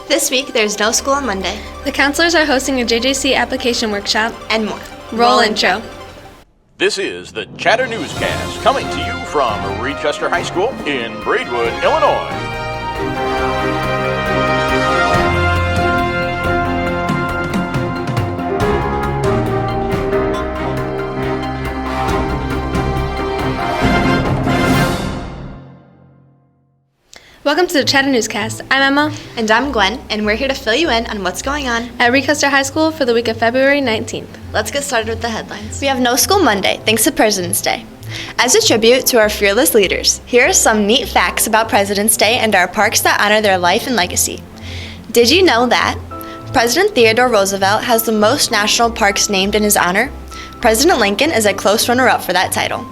This week, there's no school on Monday. The counselors are hosting a JJC application workshop. And more. Roll intro. This is the Chatter Newscast, coming to you from Reedchester High School in Braidwood, Illinois. Welcome to the Chatter Newscast. I'm Emma. And I'm Gwen, and we're here to fill you in on what's going on at Reedchester High School for the week of February 19th. Let's get started with the headlines. We have no school Monday, thanks to President's Day. As a tribute to our fearless leaders, here are some neat facts about President's Day and our parks that honor their life and legacy. Did you know that President Theodore Roosevelt has the most national parks named in his honor? President Lincoln is a close runner-up for that title.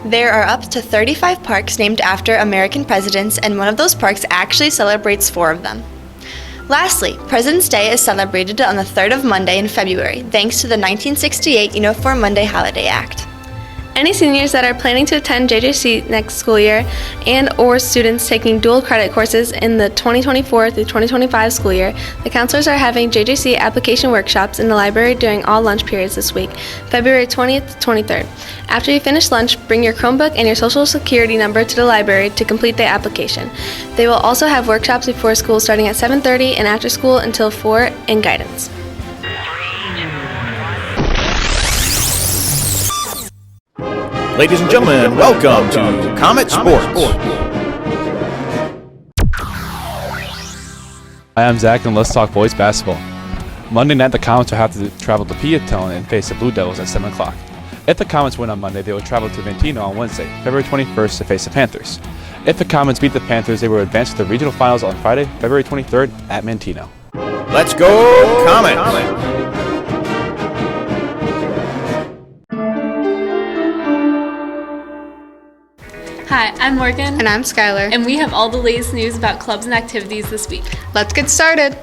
There are up to 35 parks named after American presidents, and one of those parks actually celebrates 4 of them. Lastly, President's Day is celebrated on the 3rd of Monday in February, thanks to the 1968 Uniform Monday Holiday Act. Any seniors that are planning to attend JJC next school year and or students taking dual credit courses in the 2024 through 2025 school year, the counselors are having JJC application workshops in the library during all lunch periods this week, February 20th to 23rd. After you finish lunch, bring your Chromebook and your social security number to the library to complete the application. They will also have workshops before school starting at 7:30 and after school until 4 and guidance. Ladies and gentlemen, welcome to Comet Sports. Hi, I'm Zach, and let's talk boys basketball. Monday night, the Comets will have to travel to Peatone and face the Blue Devils at 7 o'clock. If the Comets win on Monday, they will travel to Manteno on Wednesday, February 21st, to face the Panthers. If the Comets beat the Panthers, they will advance to the regional finals on Friday, February 23rd at Manteno. Let's go, Comets! Hi, I'm Morgan. And I'm Skylar. And we have all the latest news about clubs and activities this week. Let's get started.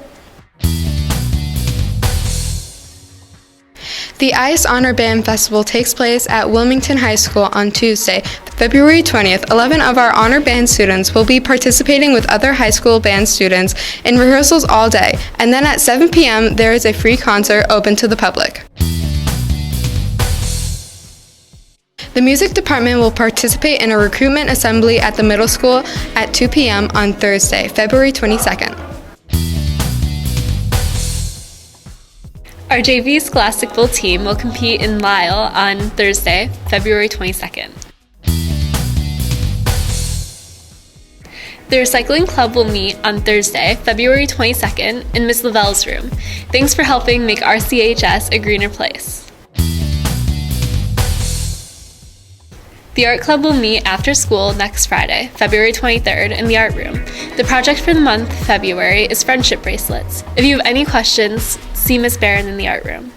The ICE Honor Band Festival takes place at Wilmington High School on Tuesday, February 20th. 11 of our Honor Band students will be participating with other high school band students in rehearsals all day, and then at 7 p.m. there is a free concert open to the public. The music department will participate in a recruitment assembly at the middle school at 2 p.m. on Thursday, February 22nd. Our JV Scholastic Bowl team will compete in Lisle on Thursday, February 22nd. The Recycling Club will meet on Thursday, February 22nd in Ms. Lavelle's room. Thanks for helping make RCHS a greener place. The Art Club will meet after school next Friday, February 23rd in the art room. The project for the month, February, is friendship bracelets. If you have any questions, see Ms. Barron in the art room.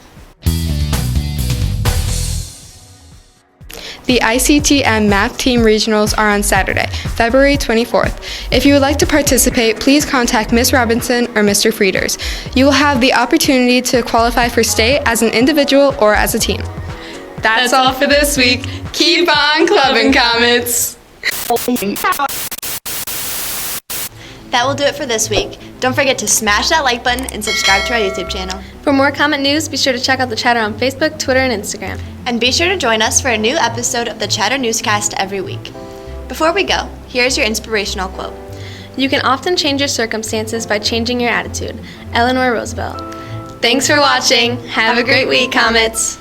The ICT and Math Team Regionals are on Saturday, February 24th. If you would like to participate, please contact Ms. Robinson or Mr. Frieders. You will have the opportunity to qualify for state as an individual or as a team. That's all for this week. Keep on clubbing, Comets! That will do it for this week. Don't forget to smash that like button and subscribe to our YouTube channel. For more Comet news, be sure to check out the Chatter on Facebook, Twitter, and Instagram. And be sure to join us for a new episode of the Chatter Newscast every week. Before we go, here's your inspirational quote. You can often change your circumstances by changing your attitude. Eleanor Roosevelt. Thanks for watching. Have a great week, Comets.